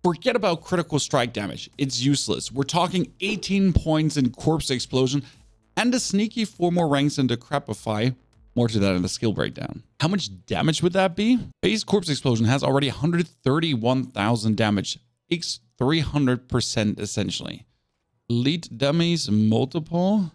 Forget about critical strike damage. It's useless. We're talking 18 points in Corpse Explosion and a sneaky 4 more ranks in Decrepify. More to that in the skill breakdown. How much damage would that be? Base Corpse Explosion has already 131,000 damage. It's 300% essentially. Elite Dummies multiple.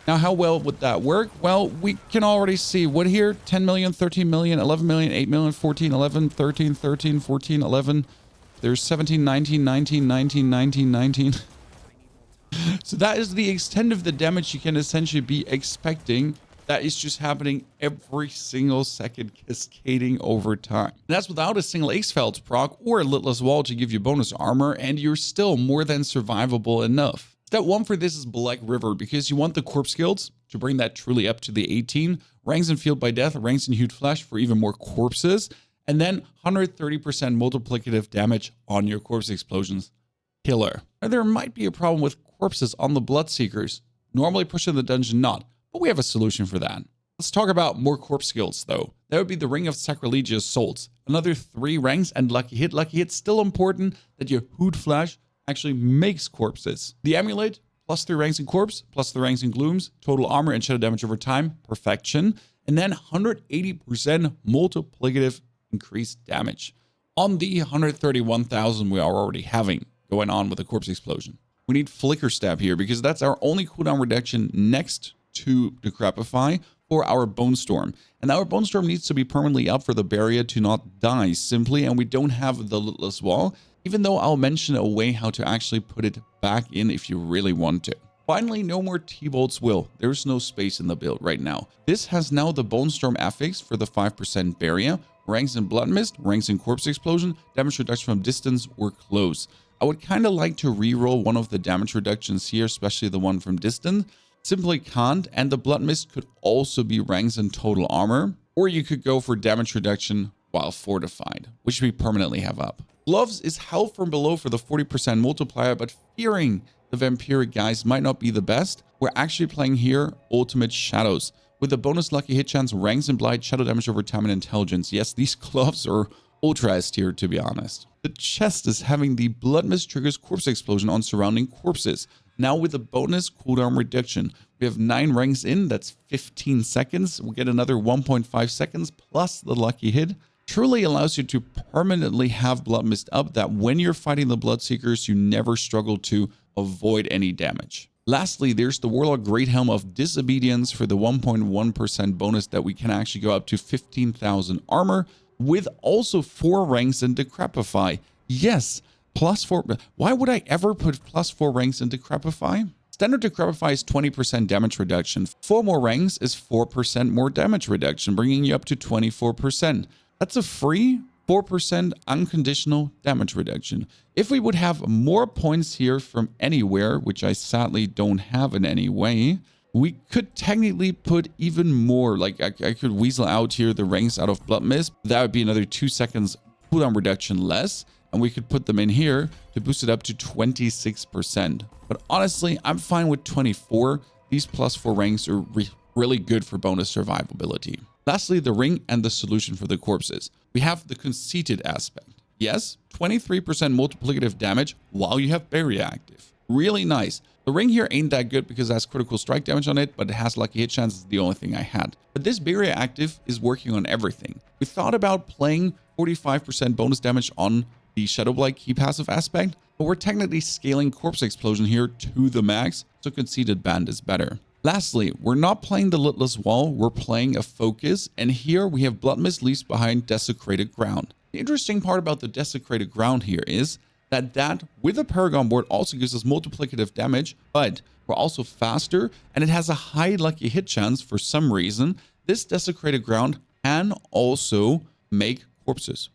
Now, how well would that work? Well, we can already see what here: 10 million, 13 million, 11 million, 8 million, 14, 11, 13, 13, 14, 11. There's 17, 19, 19, 19, 19, 19. So that is the extent of the damage you can essentially be expecting. That is just happening every single second, cascading over time. And that's without a single X-Felt proc or a Litless Wall to give you bonus armor, and you're still more than survivable enough. Step 1 for this is Black River, because you want the corpse skills to bring that truly up to the 18, ranks in Field by Death, ranks in Hued Flesh for even more corpses, and then 130% multiplicative damage on your corpse explosions. Killer. Now, there might be a problem with corpses on the Bloodseekers. Normally push in the dungeon not, but we have a solution for that. Let's talk about more corpse skills though. That would be the Ring of Sacrilegious Souls. Another 3 ranks and Lucky Hit. Lucky Hit's still important that your Hued Flesh actually makes corpses. The Amulet, plus 3 ranks in Corpse, plus 3 ranks in Glooms, total armor and shadow damage over time, perfection, and then 180% multiplicative increased damage on the 131,000 we are already having going on with the Corpse Explosion. We need Flicker Stab here because that's our only cooldown reduction next to Decrepify for our Bone Storm. And our Bone Storm needs to be permanently up for the barrier to not die simply, and we don't have the Litless Wall, even though I'll mention a way how to actually put it back in if you really want to. Finally, no more T-Bolt's Will. There's no space in the build right now. This has now the Bone Storm affix for the 5% barrier, ranks in Blood Mist, ranks in Corpse Explosion, damage reduction from distance or close. I would kind of like to reroll one of the damage reductions here, especially the one from distance. Simply can't, and the Blood Mist could also be ranks in total armor, or you could go for damage reduction while fortified, which we permanently have up. Gloves is held from below for the 40% multiplier, but fearing the vampiric guys might not be the best, we're actually playing here Ultimate Shadows with the bonus lucky hit chance, ranks in blight, shadow damage over time, and intelligence. Yes, these gloves are ultra S tier, to be honest. The chest is having the Blood Mist triggers Corpse Explosion on surrounding corpses. Now with a bonus cooldown reduction, we have 9 ranks in, that's 15 seconds. We'll get another 1.5 seconds plus the lucky hit. Truly allows you to permanently have Blood Mist up, that when you're fighting the Bloodseekers, you never struggle to avoid any damage. Lastly, there's the Warlock Great Helm of Disobedience for the 1.1% bonus that we can actually go up to 15,000 armor, with also 4 ranks in Decrepify. Yes, +4. Why would I ever put +4 ranks in Decrepify? Standard Decrepify is 20% damage reduction. 4 more ranks is 4% more damage reduction, bringing you up to 24%. That's a free 4% unconditional damage reduction. If we would have more points here from anywhere, which I sadly don't have in any way, we could technically put even more. Like I could weasel out here the ranks out of Blood Mist. That would be another 2 seconds cooldown reduction less. And we could put them in here to boost it up to 26%. But honestly, I'm fine with 24. These +4 ranks are really good for bonus survivability. Lastly, the ring and the solution for the corpses. We have the conceited aspect. Yes, 23% multiplicative damage while you have barrier active. Really nice. The ring here ain't that good because it has critical strike damage on it, but it has lucky hit chance. Is the only thing I had. But this barrier active is working on everything. We thought about playing 45% bonus damage on the Shadowblight key passive aspect, but we're technically scaling Corpse Explosion here to the max, so conceited band is better. Lastly, we're not playing the Litless Wall, we're playing a focus, and here we have Blood Mist leaves behind Desecrated Ground. The interesting part about the Desecrated Ground here is that with a Paragon board also gives us multiplicative damage, but we're also faster, and it has a high lucky hit chance for some reason. This Desecrated Ground can also make corpses.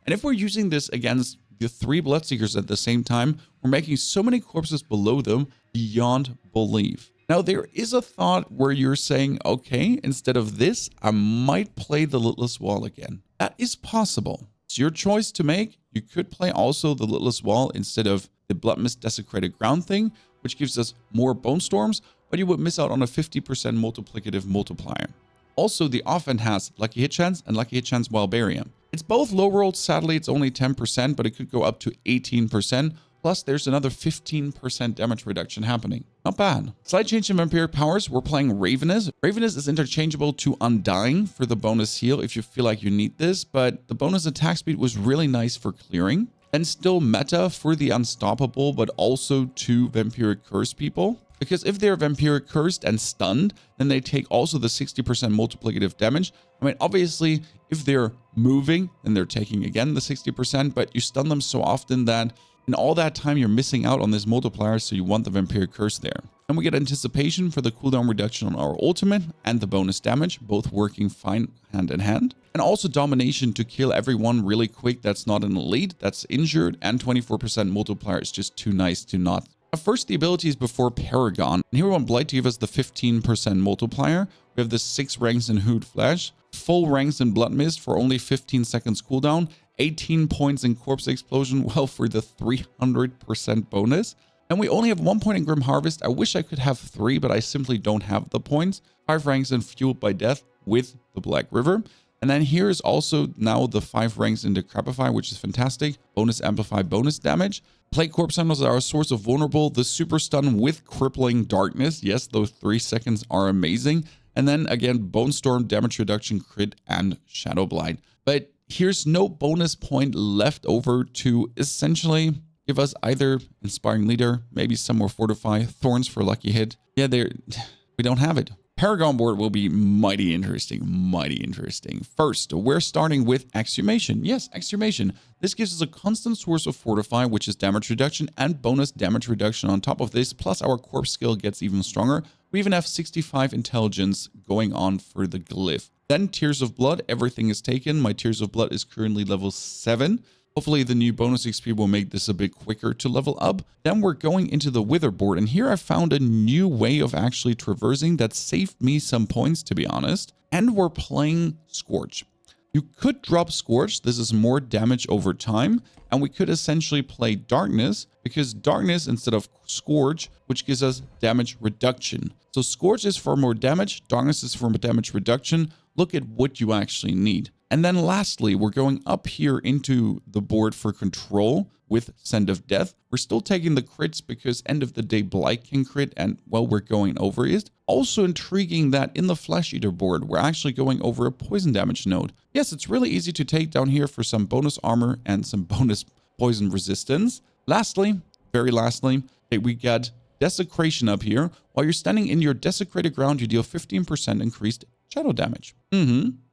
And if we're using this against the 3 Bloodseekers at the same time, we're making so many corpses below them beyond belief. Now, there is a thought where you're saying, okay, instead of this, I might play the Litless Wall again. That is possible. It's your choice to make. You could play also the Litless Wall instead of the Blood Mist Desecrated Ground thing, which gives us more Bone Storms, but you would miss out on a 50% multiplicative multiplier. Also, the offhand has lucky hit chance and lucky hit chance while barrier. It's both low rolled. Sadly, it's only 10%, but it could go up to 18%. Plus, there's another 15% damage reduction happening. Not bad. Slight change in vampiric powers. We're playing Ravenous. Ravenous is interchangeable to Undying for the bonus heal if you feel like you need this, but the bonus attack speed was really nice for clearing. And still meta for the Unstoppable, but also to Vampiric Curse people. Because if they're Vampiric Cursed and stunned, then they take also the 60% multiplicative damage. I mean, obviously, if they're moving, then they're taking again the 60%, but you stun them so often that in all that time, you're missing out on this multiplier, so you want the Vampiric Curse there. And we get Anticipation for the cooldown reduction on our ultimate and the bonus damage, both working fine hand in hand. And also Domination to kill everyone really quick that's not an elite, that's injured, and 24% multiplier is just too nice to not. First, the abilities before Paragon. And here we want Blight to give us the 15% multiplier. We have the 6 ranks in Hood Flash, full ranks in Blood Mist for only 15 seconds cooldown, 18 points in Corpse Explosion, well, for the 300% bonus. And we only have 1 point in Grim Harvest. I wish I could have 3, but I simply don't have the points. 5 ranks in Fueled by Death with the Black River. And then here is also now the 5 ranks in Decrepify, which is fantastic. Bonus Amplify, bonus damage. Plague Corpse Sentinels are our source of vulnerable. The Super Stun with Crippling Darkness. Yes, those 3 seconds are amazing. And then again, Bone Storm, damage reduction, crit, and Shadow Blight. But here's no bonus point left over to essentially give us either Inspiring Leader, maybe some more Fortify, Thorns for lucky hit. Yeah, we don't have it. Paragon board will be mighty interesting, mighty interesting. First, we're starting with Exhumation. Yes, Exhumation. This gives us a constant source of Fortify, which is damage reduction and bonus damage reduction on top of this, plus our corpse skill gets even stronger. We even have 65 intelligence going on for the glyph. Then Tears of Blood, everything is taken. My Tears of Blood is currently level 7. Hopefully the new bonus XP will make this a bit quicker to level up. Then we're going into the Wither board, and here I found a new way of actually traversing that saved me some points, to be honest. And we're playing Scorch. You could drop Scorch, this is more damage over time, and we could essentially play Darkness, because Darkness instead of Scourge, which gives us damage reduction. So Scorch is for more damage, Darkness is for more damage reduction. Look at what you actually need. And then lastly, we're going up here into the board for control with Send of Death. We're still taking the crits because end of the day Blight can crit, and well, we're going over it. Also intriguing that in the Flesh Eater board, we're actually going over a poison damage node. Yes, it's really easy to take down here for some bonus armor and some bonus poison resistance. Lastly, very lastly, we get Desecration up here. While you're standing in your desecrated ground, you deal 15% increased shadow damage.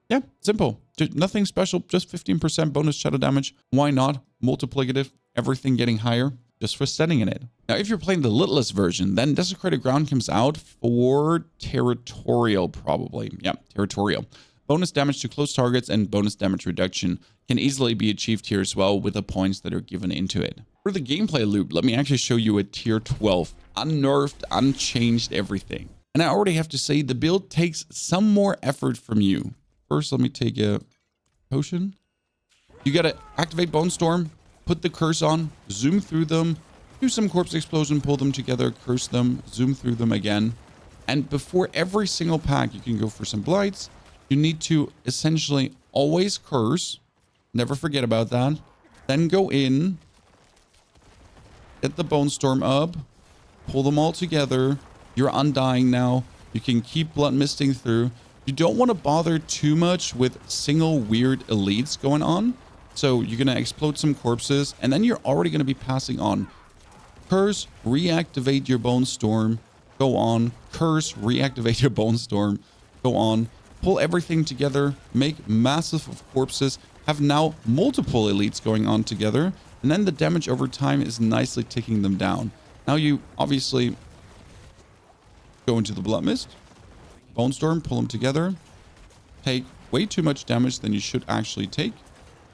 Yeah, simple. Nothing special, just 15% bonus shadow damage. Why not? Multiplicative, everything getting higher just for standing in it. Now, if you're playing the Littlest version, then Desecrated Ground comes out for Territorial, probably. Yeah, Territorial. Bonus damage to close targets and bonus damage reduction can easily be achieved here as well with the points that are given into it. For the gameplay loop, let me actually show you a tier 12. Unnerfed, unchanged, everything. And I already have to say, the build takes some more effort from you. First, let me take a potion. You gotta activate Bone Storm, put the curse on, zoom through them, do some Corpse Explosion, pull them together, curse them, zoom through them again. And before every single pack, you can go for some Blights. You need to essentially always curse. Never forget about that. Then go in, get the Bone Storm up, pull them all together. You're undying now. You can keep Blood Misting through. You don't want to bother too much with single weird elites going on. So you're going to explode some corpses, and then you're already going to be passing on. Curse, reactivate your Bone Storm, go on. Curse, reactivate your Bone Storm, go on. Pull everything together, make massive of corpses, have now multiple elites going on together, and then the damage over time is nicely ticking them down. Now you obviously go into the Blood Mist. Bone Storm, pull them together, take way too much damage than you should actually take.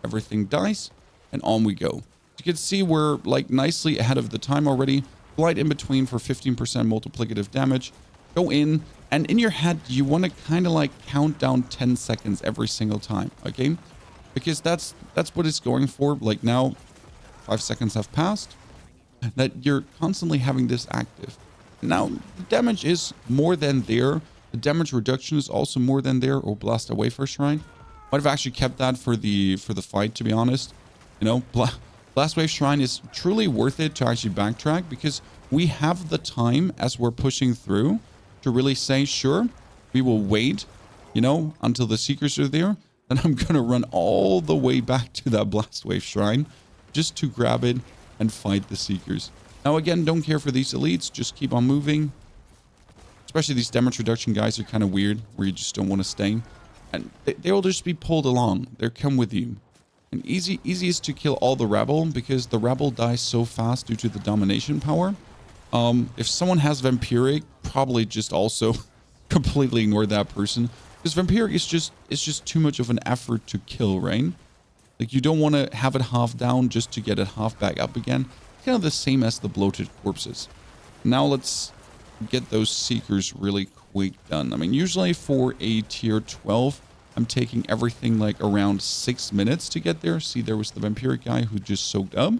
Everything dies, and on we go. You can see we're like nicely ahead of the time already. Blight in between for 15% multiplicative damage. Go in, and in your head, you want to kind of like count down 10 seconds every single time, okay? Because that's what it's going for. Like now, 5 seconds have passed. That you're constantly having this active. Now, the damage is more than there. The damage reduction is also more than there. Oh, blast away for Shrine. Might have actually kept that for the fight, to be honest. You know, Blast Wave Shrine is truly worth it to actually backtrack because we have the time as we're pushing through to really say, sure, we will wait, you know, until the Seekers are there. Then I'm going to run all the way back to that Blast Wave Shrine just to grab it and fight the Seekers. Now, again, don't care for these elites. Just keep on moving. Especially these damage reduction guys are kind of weird where you just don't want to stay. And they'll just be pulled along. They'll come with you. And easiest to kill all the Rebel because the Rebel dies so fast due to the domination power. If someone has Vampiric, probably just also completely ignore that person. Because Vampiric is just too much of an effort to kill, right? Like you don't want to have it half down just to get it half back up again. It's kind of the same as the bloated corpses. Now let's get those Seekers really quick done. I mean, usually for a tier 12, I'm taking everything like around 6 minutes to get there. See, there was the Vampiric guy who just soaked up.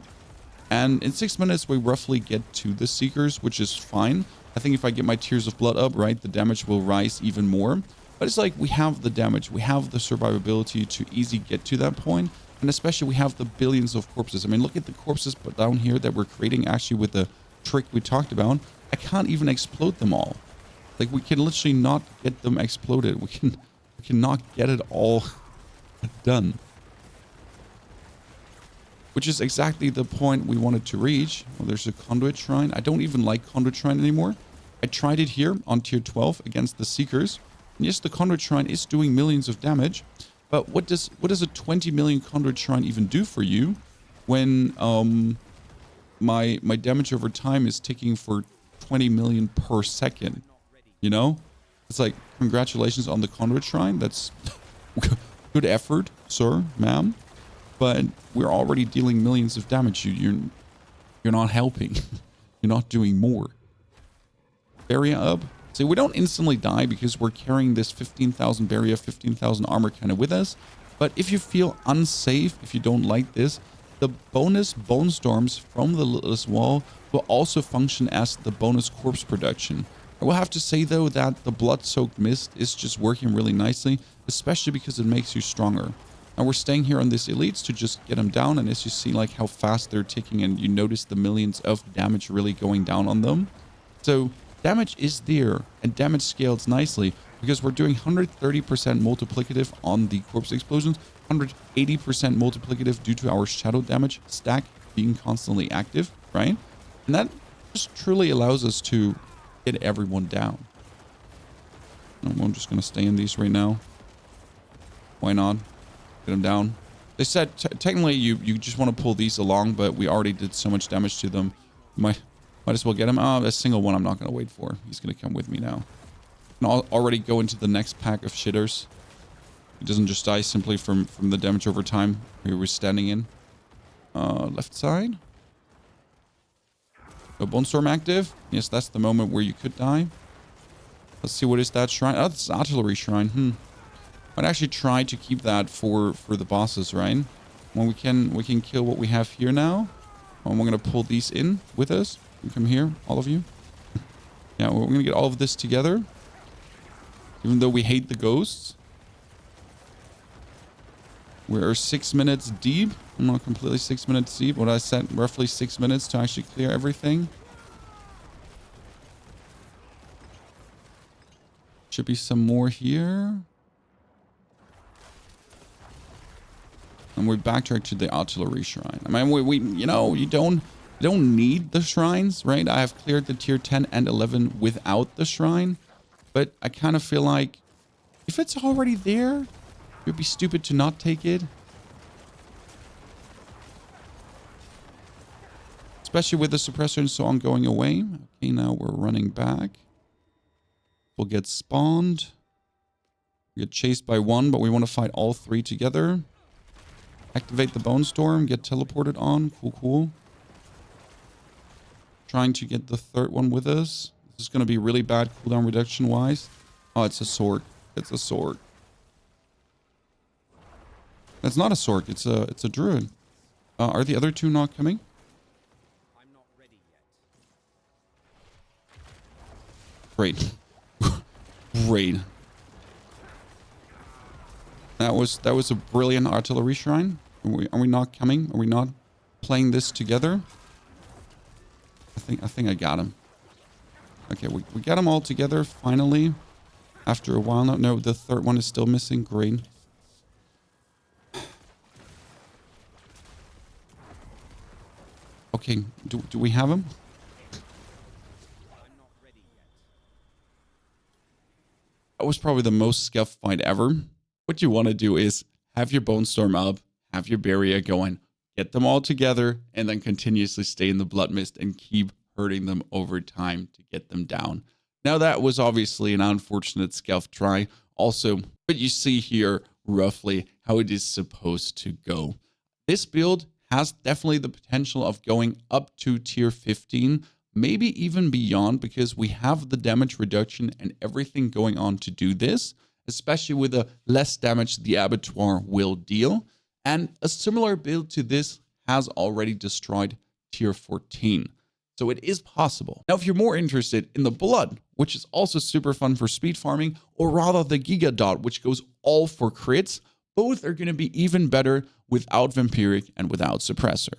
And in 6 minutes, we roughly get to the Seekers, which is fine. I think if I get my Tears of Blood up, right, the damage will rise even more. But it's like we have the damage. We have the survivability to easy get to that point. And especially we have the billions of corpses. I mean, look at the corpses down here that we're creating actually with the trick we talked about. I can't even explode them all. Like we can literally not get them exploded. We cannot get it all done. Which is exactly the point we wanted to reach. Well, there's a Conduit Shrine. I don't even like Conduit Shrine anymore. I tried it here on tier 12 against the Seekers. And yes, the Conduit Shrine is doing millions of damage. But what does a 20 million Conduit Shrine even do for you when my damage over time is ticking for 20 million per second? You know? It's like, congratulations on the Conduit Shrine. That's good effort, sir, ma'am. But we're already dealing millions of damage. You're not helping. You're not doing more. Barrier up. See, we don't instantly die because we're carrying this 15,000 barrier, 15,000 armor kind of with us. But if you feel unsafe, if you don't like this, the bonus Bone Storms from the Lilitless Wall will also function as the bonus corpse production. I will have to say, though, that the Blood-Soaked Mist is just working really nicely, especially because it makes you stronger. Now we're staying here on this elites to just get them down, and as you see like how fast they're ticking, and you notice the millions of damage really going down on them. So damage is there, and damage scales nicely because we're doing 130% multiplicative on the corpse explosions, 180% multiplicative due to our shadow damage stack being constantly active, right? And that just truly allows us to get everyone down. I'm just going to stay in these right now. Why not? Get them down. They said technically you just want to pull these along, but we already did so much damage to them. Might as well get him. A single one I'm not going to wait for. He's going to come with me now. And I'll already go into the next pack of shitters. He doesn't just die simply from the damage over time we were standing in. Left side. No Bone Storm active. Yes, that's the moment where you could die. Let's see, what is that shrine? Oh, it's Artillery Shrine. I'd actually try to keep that for the bosses, right? When we can kill what we have here now. And we're gonna pull these in with us. You come here, all of you. Yeah, we're gonna get all of this together. Even though we hate the ghosts. We're 6 minutes deep. I'm not completely 6 minutes deep. What I said, roughly 6 minutes to actually clear everything. Should be some more here. And we backtrack to the Artillery Shrine. I mean, we you know, you don't need the shrines, right? I have cleared the tier 10 and 11 without the shrine. But I kind of feel like if it's already there, it would be stupid to not take it. Especially with the suppressor and so on going away. Okay, now we're running back. We'll get spawned. We get chased by one, but we want to fight all three together. Activate the Bone Storm. Get teleported on. Cool, cool. Trying to get the third one with us. This is going to be really bad cooldown reduction-wise. Oh, it's a sword. It's a sword. That's not a sword. It's a druid. Are the other two not coming? I'm not ready yet. Great. Great. That was a brilliant artillery shrine. Are we not coming? Are we not playing this together? I think I got him. Okay, we got them all together finally. After a while. No, the third one is still missing. Great. Okay, do we have him? I'm not ready yet. That was probably the most scuffed fight ever. What you want to do is have your Bone Storm up, have your barrier going, get them all together, and then continuously stay in the Blood Mist and keep hurting them over time to get them down. Now that was obviously an unfortunate scuff try also, but you see here roughly how it is supposed to go. This build has definitely the potential of going up to tier 15, maybe even beyond, because we have the damage reduction and everything going on to do this, especially with the less damage the Abattoir will deal. And a similar build to this has already destroyed tier 14. So it is possible. Now, if you're more interested in the Blood, which is also super fun for speed farming, or rather the Giga Dot, which goes all for crits, both are going to be even better without Vampiric and without Suppressor.